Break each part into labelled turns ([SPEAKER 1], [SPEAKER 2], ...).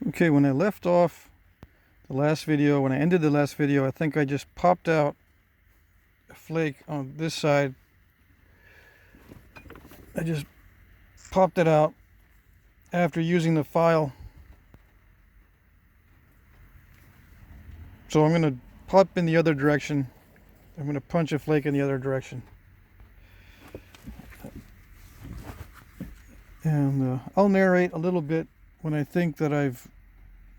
[SPEAKER 1] Okay, when I left off the last video, when I ended the last video, I think I just popped out a flake on this side. I just popped it out after using the file. So I'm going to pop in the other direction. I'm going to punch a flake in the other direction. And I'll narrate a little bit when I think that I've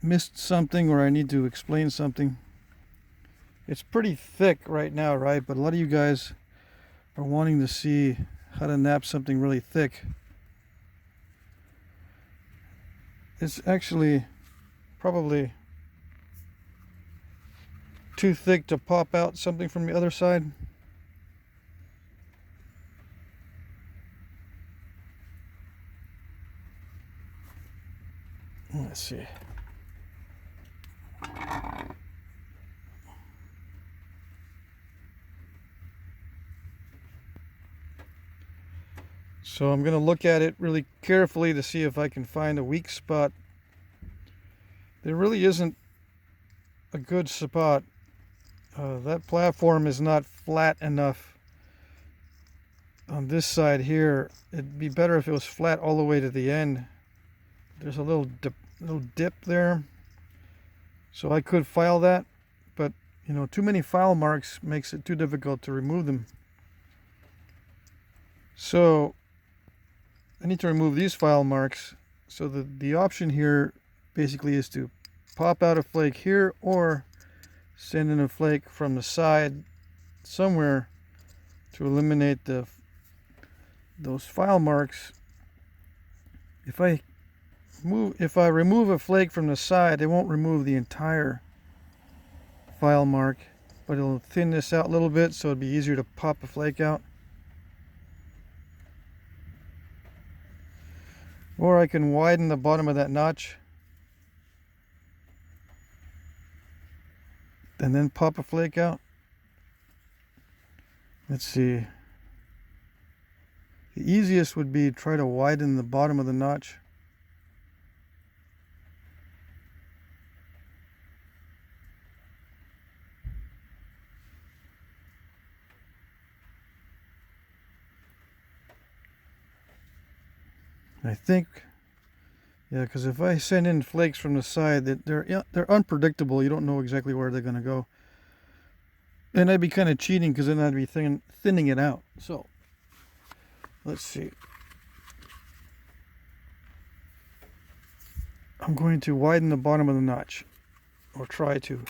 [SPEAKER 1] missed something or I need to explain something. It's pretty thick right now, right? But a lot of you guys are wanting to see how to nap something really thick. It's actually probably too thick to pop out something from the other side. Let's see. So I'm going to look at it really carefully to see if I can find a weak spot. There really isn't a good spot. That platform is not flat enough on this side here. It'd be better if it was flat all the way to the end. There's a little dip there. So I could file that, but you know, too many file marks makes it too difficult to remove them. So I need to remove these file marks. So the option here basically is to pop out a flake here or send in a flake from the side somewhere to eliminate those file marks. If I remove a flake from the side, it won't remove the entire file mark, but it'll thin this out a little bit so it'd be easier to pop a flake out. Or I can widen the bottom of that notch and then pop a flake out. Let's see. The easiest would be try to widen the bottom of the notch. I think, yeah, because if I send in flakes from the side, that they're unpredictable. You don't know exactly where they're going to go. And I'd be kind of cheating because then I'd be thinning it out. So, let's see. I'm going to widen the bottom of the notch, or try to.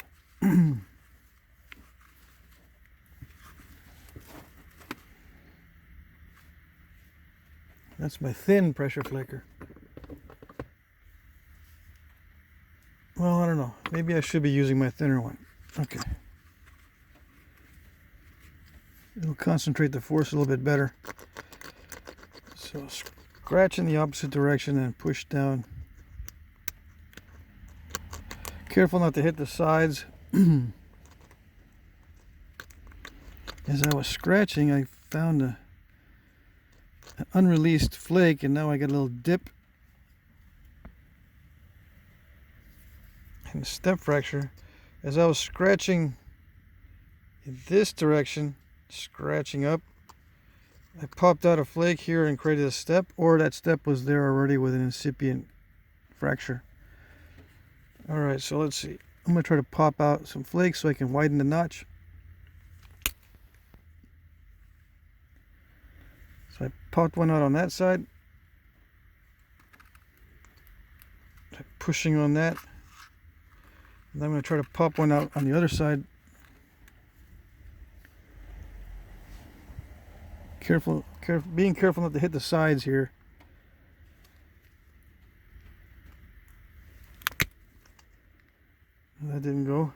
[SPEAKER 1] That's my thin pressure flaker. Well, I don't know. Maybe I should be using my thinner one. Okay. It'll concentrate the force a little bit better. So scratch in the opposite direction and push down. Careful not to hit the sides. As I was scratching, I found an unreleased flake, and now I got a little dip and step fracture. As I was scratching in this direction, scratching up, I popped out a flake here and created a step, or that step was there already with an incipient fracture. Alright, so let's see. I'm going to try to pop out some flakes so I can widen the notch. So I popped one out on that side. Pushing on that. And I'm going to try to pop one out on the other side. Being careful not to hit the sides here. That didn't go.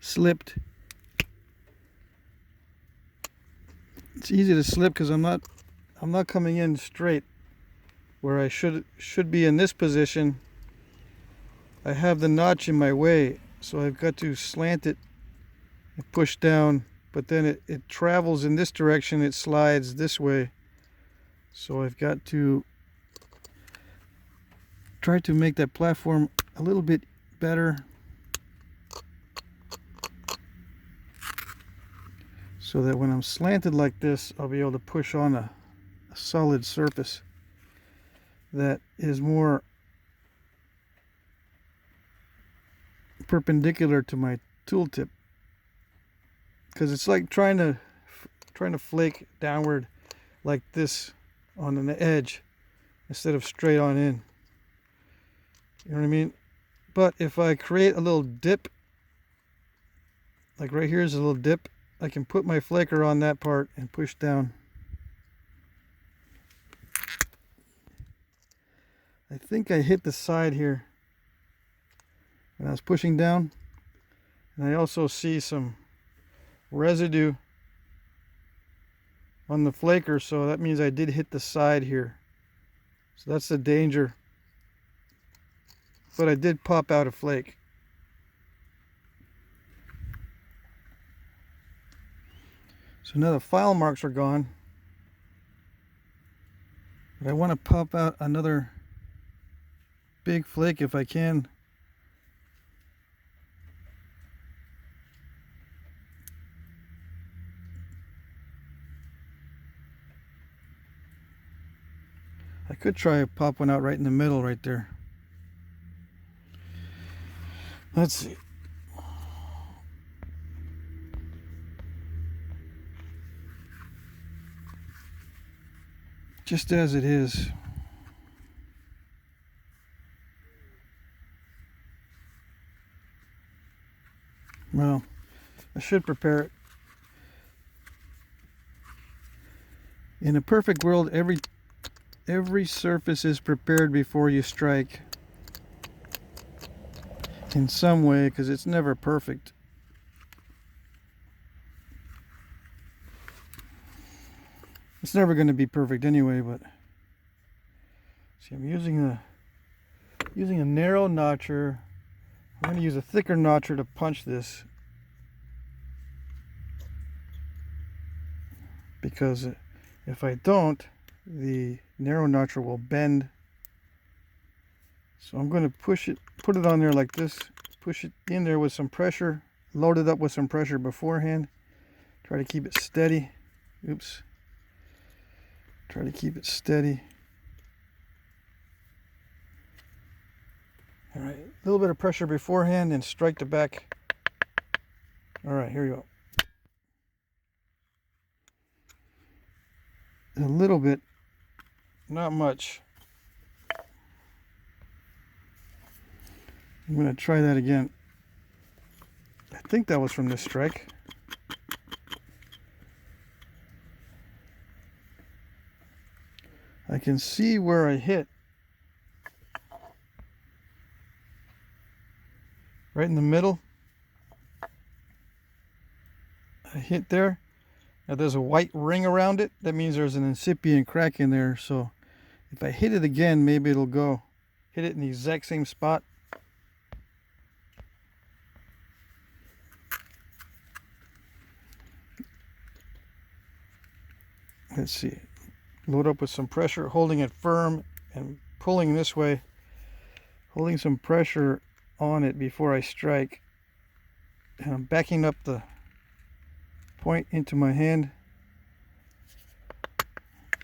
[SPEAKER 1] Slipped. It's easy to slip because I'm not coming in straight where I should be in this position. I have the notch in my way, so I've got to slant it and push down, but then it travels in this direction, it slides this way. So I've got to try to make that platform a little bit better, so that when I'm slanted like this, I'll be able to push on a solid surface that is more perpendicular to my tooltip, because it's like trying to flake downward like this on an edge instead of straight on in. You know what I mean? But if I create a little dip, like right here is a little dip, I can put my flaker on that part and push down. I think I hit the side here when I was pushing down, and I also see some residue on the flaker, so that means I did hit the side here. So that's the danger. But I did pop out a flake. So now the file marks are gone, but I want to pop out another big flake if I can. I could try to pop one out right in the middle right there. Let's see. Just as it is. Well, I should prepare it. In a perfect world, every surface is prepared before you strike in some way, because it's never perfect. It's never going to be perfect anyway, but see, I'm using a narrow notcher. I'm going to use a thicker notcher to punch this, because if I don't, the narrow notcher will bend. So I'm going to put it on there like this, push it in there with some pressure, load it up with some pressure beforehand, try to keep it steady. Oops. Try to keep it steady. All right, a little bit of pressure beforehand and strike the back. All right, here you go. A little bit, not much. I'm going to try that again. I think that was from this strike. I can see where I hit. Right in the middle. I hit there. Now there's a white ring around it. That means there's an incipient crack in there. So if I hit it again, maybe it'll go. Hit it in the exact same spot. Let's see. Load up with some pressure, holding it firm and pulling this way. Holding some pressure on it before I strike. And I'm backing up the point into my hand.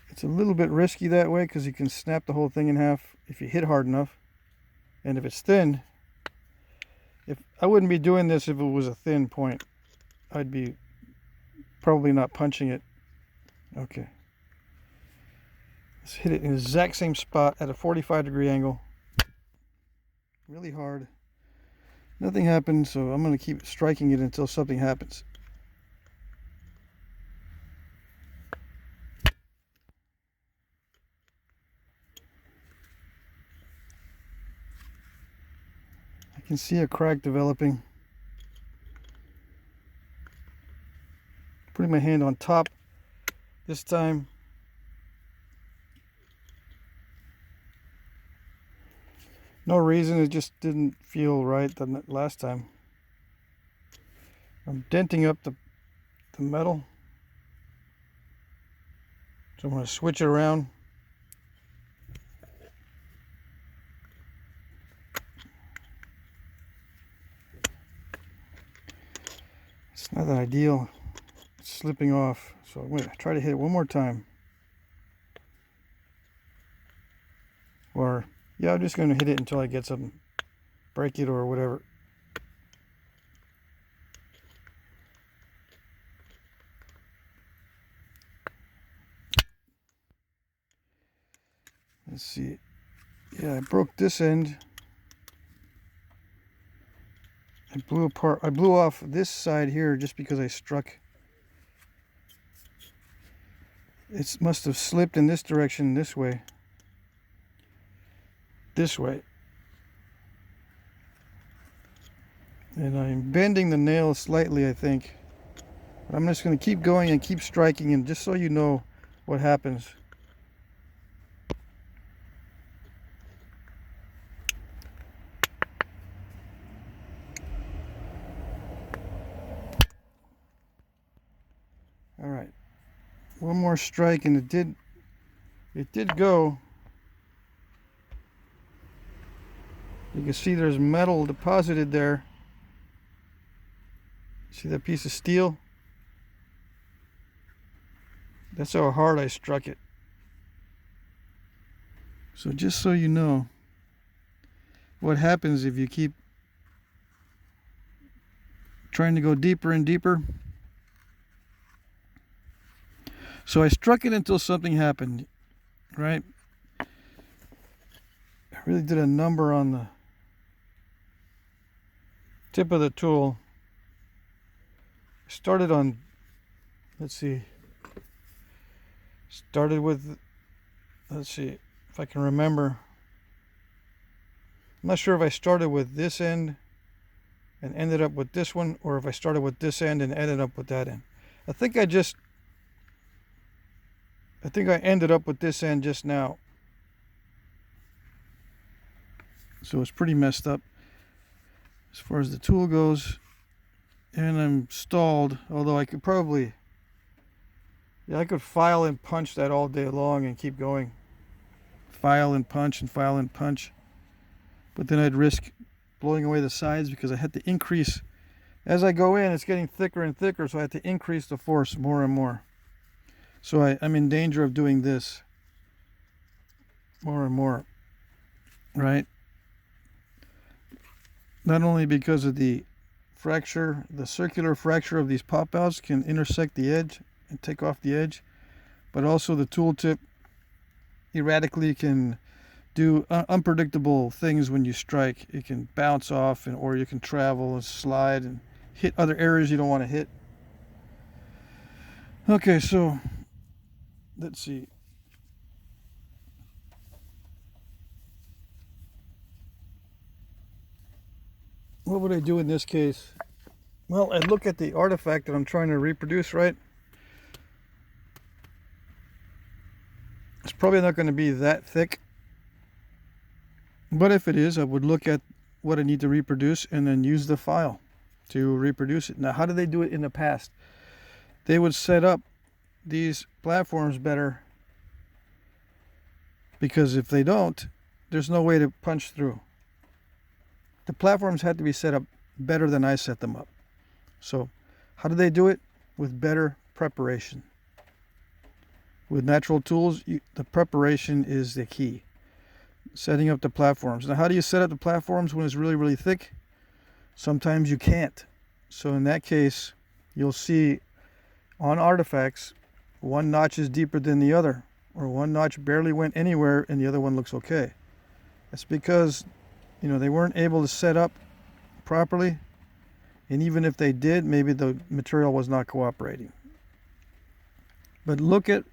[SPEAKER 1] It's a little bit risky that way because you can snap the whole thing in half if you hit hard enough. And if it's thin, I wouldn't be doing this if it was a thin point. I'd be probably not punching it. Okay. Let's hit it in the exact same spot at a 45-degree angle. Really hard. Nothing happened, so I'm going to keep striking it until something happens. I can see a crack developing. Putting my hand on top this time. No reason, it just didn't feel right the last time. I'm denting up the metal. So I'm going to switch it around. Not that ideal. It's slipping off. So I'm going to try to hit it one more time. Or, yeah, I'm just going to hit it until I get something. Break it or whatever. Let's see. Yeah, I broke this end. I blew off this side here just because I struck. It must have slipped in this direction, this way. This way. And I'm bending the nail slightly, I think. But I'm just going to keep going and keep striking, and just so you know what happens. All right. One more strike, and it did go. You can see there's metal deposited there. See that piece of steel? That's how hard I struck it. So just so you know what happens if you keep trying to go deeper and deeper. So I struck it until something happened, right? I really did a number on the tip of the tool. I started on, let's see, let's see if I can remember. I'm not sure if I started with this end and ended up with this one, or if I started with this end and ended up with that end. I think I ended up with this end just now. So it's pretty messed up as far as the tool goes. And I'm stalled, although I could probably, yeah, I could file and punch that all day long and keep going. File and punch and file and punch. But then I'd risk blowing away the sides because I had to increase. As I go in, it's getting thicker and thicker, so I had to increase the force more and more. So I'm in danger of doing this more and more, right? Not only because of the fracture, the circular fracture of these pop outs can intersect the edge and take off the edge, but also the tool tip erratically can do unpredictable things when you strike. It can bounce off, or you can travel and slide and hit other areas you don't want to hit. Okay, so let's see. What would I do in this case? Well, I'd look at the artifact that I'm trying to reproduce, right? It's probably not going to be that thick. But if it is, I would look at what I need to reproduce and then use the file to reproduce it. Now, how did they do it in the past? They would set up these platforms better, because if they don't, there's no way to punch through. The platforms had to be set up better than I set them up. So how do they do it? With better preparation. With natural tools, the preparation is the key. Setting up the platforms. Now, how do you set up the platforms when it's really, really thick? Sometimes you can't. So in that case, you'll see on artifacts, one notch is deeper than the other, or one notch barely went anywhere and the other one looks okay. That's because, they weren't able to set up properly, and even if they did, maybe the material was not cooperating. But look at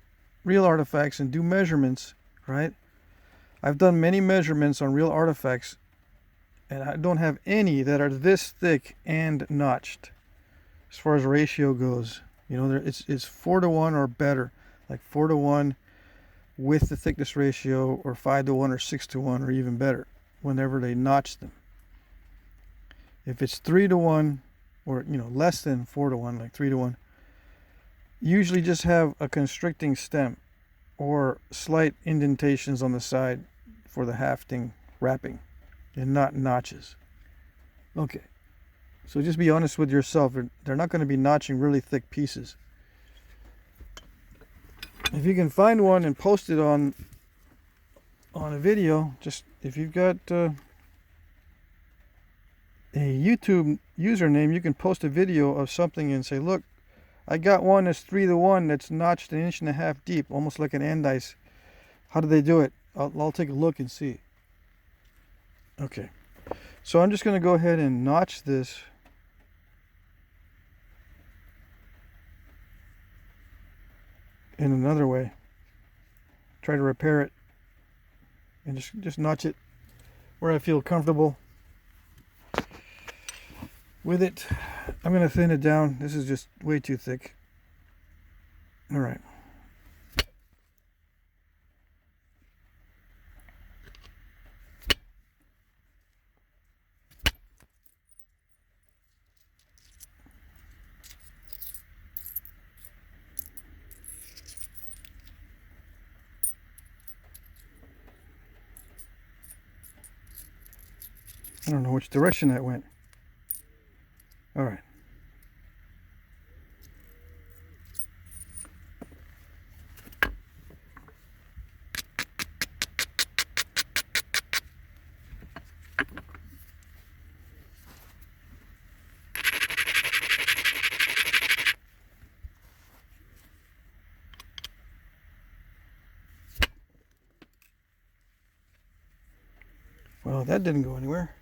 [SPEAKER 1] real artifacts and do measurements, right? I've done many measurements on real artifacts, and I don't have any that are this thick and notched as far as ratio goes. It's 4-to-1 or better, like 4-to-1 with the thickness ratio, or 5-to-1 or 6-to-1 or even better whenever they notch them. If it's 3-to-1 or less than 4-to-1, like 3-to-1, usually just have a constricting stem or slight indentations on the side for the hafting wrapping, and not notches. Okay, So just be honest with yourself. They're not going to be notching really thick pieces. If you can find one and post it on a video, just if you've got a YouTube username, you can post a video of something and say, look, I got one that's 3-to-1 that's notched 1.5 inches deep, almost like an andice. How do they do it? I'll take a look and see. Okay, so I'm just going to go ahead and notch this. In another way, try to repair it and just notch it where I feel comfortable with it. I'm going to thin it down. This is just way too thick. All right. I don't know which direction that went. All right. Well, that didn't go anywhere.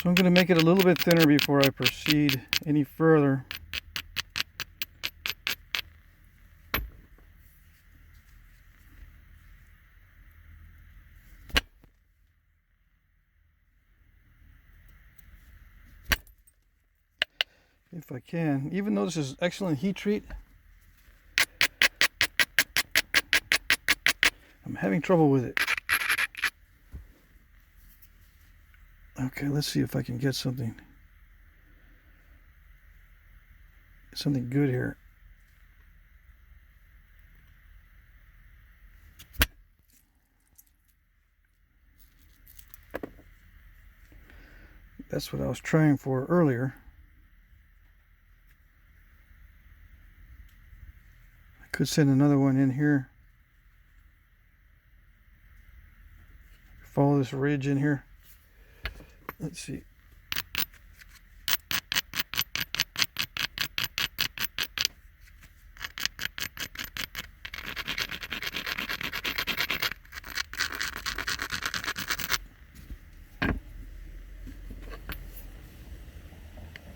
[SPEAKER 1] So I'm going to make it a little bit thinner before I proceed any further. If I can, even though this is excellent heat treat, I'm having trouble with it. Okay, let's see if I can get something good here. That's what I was trying for earlier. I could send another one in here. Follow this ridge in here. Let's see.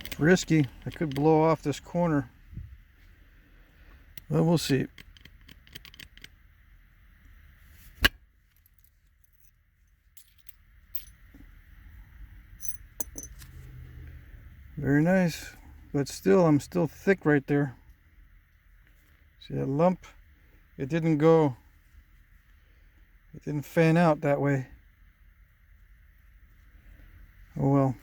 [SPEAKER 1] It's risky. I could blow off this corner. Well, we'll see. Very nice, but still, I'm still thick right there. See that lump? It didn't fan out that way. Oh well.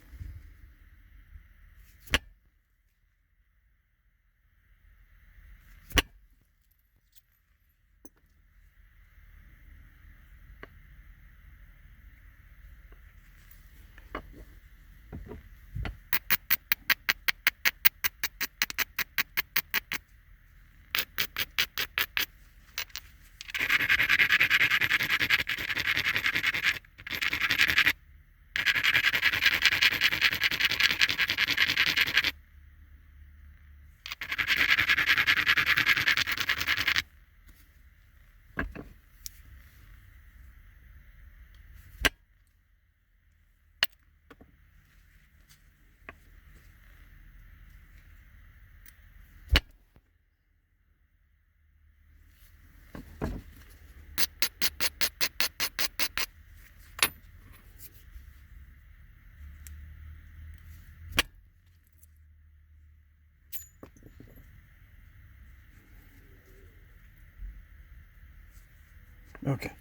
[SPEAKER 1] Okay.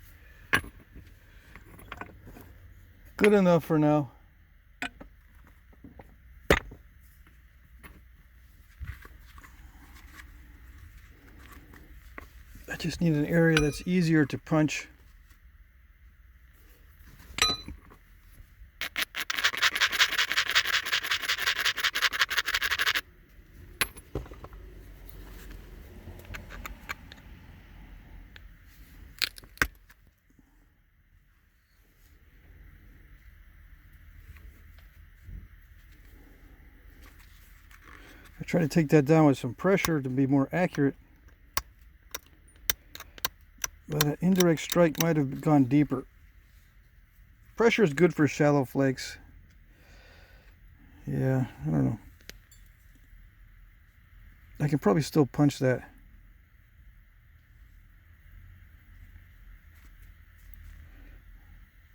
[SPEAKER 1] Good enough for now. I just need an area that's easier to punch. I try to take that down with some pressure to be more accurate. But an indirect strike might have gone deeper. Pressure is good for shallow flakes. Yeah, I don't know. I can probably still punch that.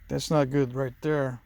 [SPEAKER 1] That's not good right there.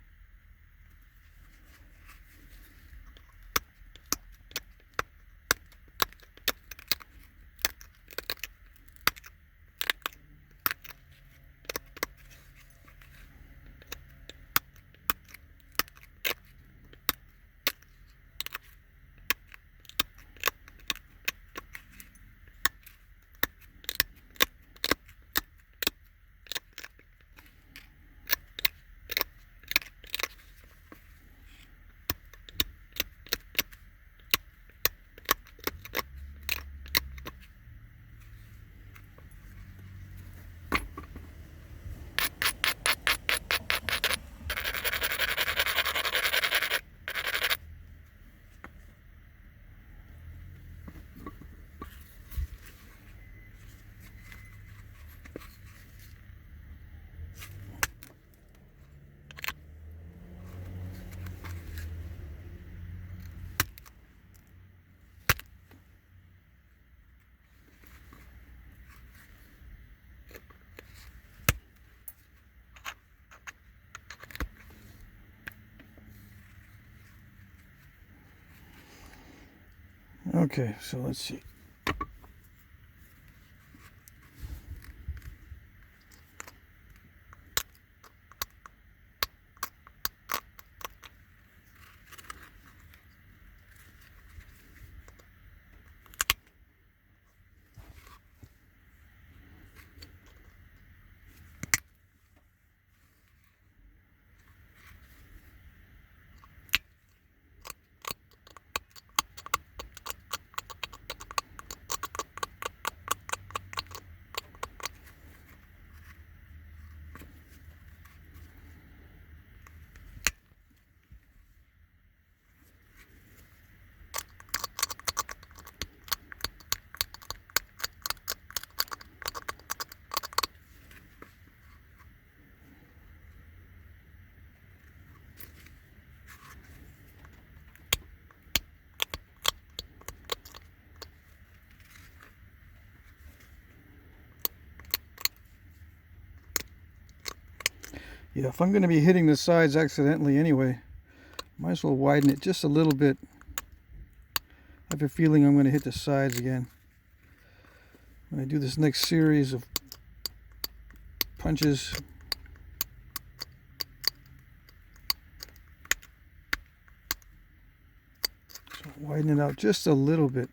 [SPEAKER 1] Okay, so let's see. Yeah, if I'm going to be hitting the sides accidentally anyway, might as well widen it just a little bit. I have a feeling I'm going to hit the sides again when I do this next series of punches. So widen it out just a little bit.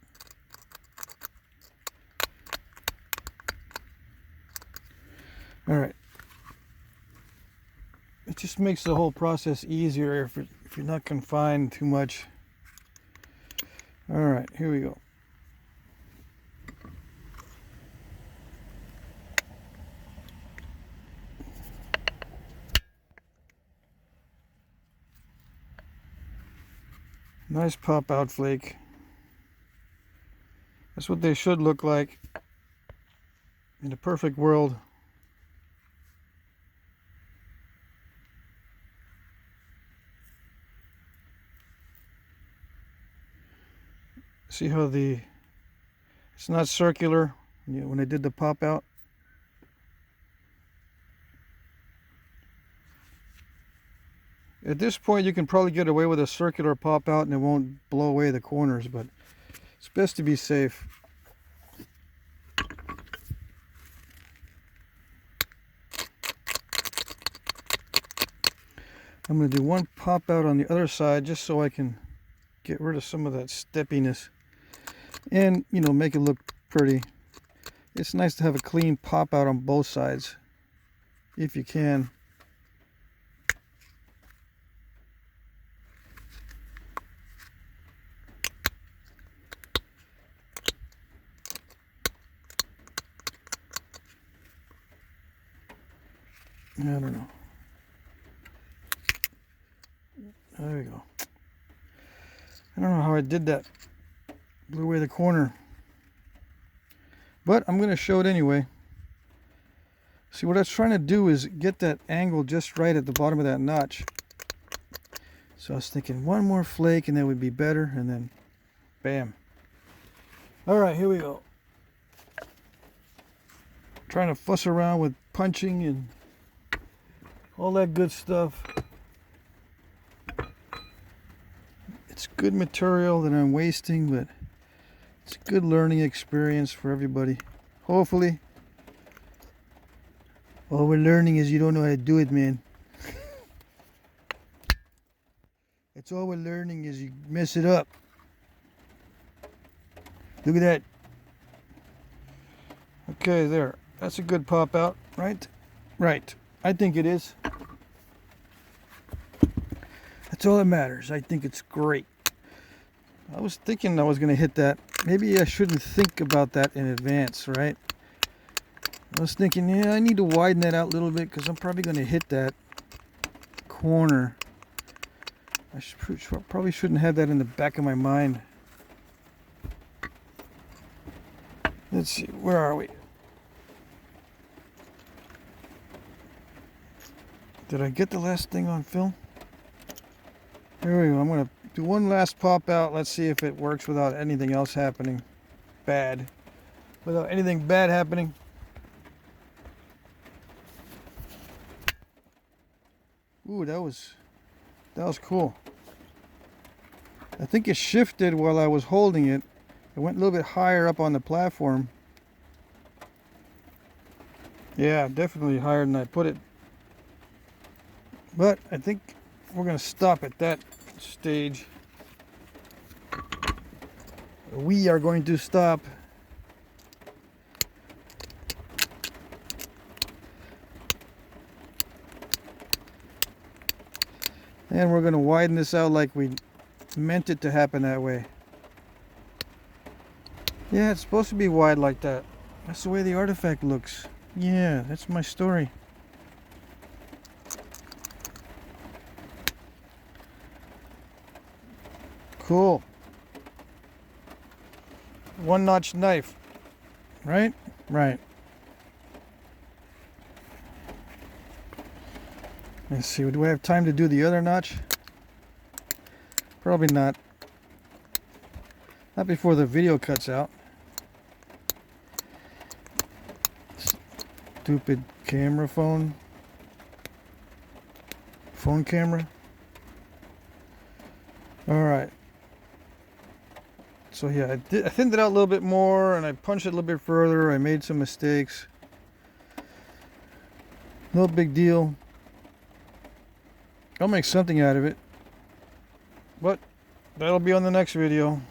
[SPEAKER 1] All right. It just makes the whole process easier if you're not confined too much. All right, here we go. Nice pop out flake. That's what they should look like in a perfect world. See how it's not circular when I did the pop out. At this point you can probably get away with a circular pop out and it won't blow away the corners, but it's best to be safe. I'm going to do one pop out on the other side just so I can get rid of some of that steppiness and, you know, make it look pretty. It's nice to have a clean pop out on both sides if you can. I don't know. There we go. I don't know how I did that. Blew away the corner. But I'm going to show it anyway. See, what I was trying to do is get that angle just right at the bottom of that notch. So I was thinking one more flake and that would be better, and then bam. Alright, here we go. Trying to fuss around with punching and all that good stuff. It's good material that I'm wasting, but it's a good learning experience for everybody. Hopefully. All we're learning is you don't know how to do it, man. That's all we're learning is you mess it up. Look at that. Okay, there. That's a good pop out, right? Right. I think it is. That's all that matters. I think it's great. I was thinking I was going to hit that. Maybe I shouldn't think about that in advance, right? I was thinking, yeah, I need to widen that out a little bit because I'm probably going to hit that corner. I probably shouldn't have that in the back of my mind. Let's see, where are we? Did I get the last thing on film? Here we go. I'm going to do one last pop out. Let's see if it works without anything else happening bad. Without anything bad happening. Ooh, that was cool. I think it shifted while I was holding it. It went a little bit higher up on the platform. Yeah, definitely higher than I put it. But I think we're going to stop at that stage. We are going to stop. And we're going to widen this out like we meant it to happen that way. Yeah, it's supposed to be wide like that. That's the way the artifact looks. Yeah, that's my story. Cool. One notch knife. Right? Right. Let's see, do I have time to do the other notch? Probably not. Not before the video cuts out. Stupid camera phone. Phone camera. Alright. So yeah, I thinned it out a little bit more and I punched it a little bit further. I made some mistakes. No big deal. I'll make something out of it. But that'll be on the next video.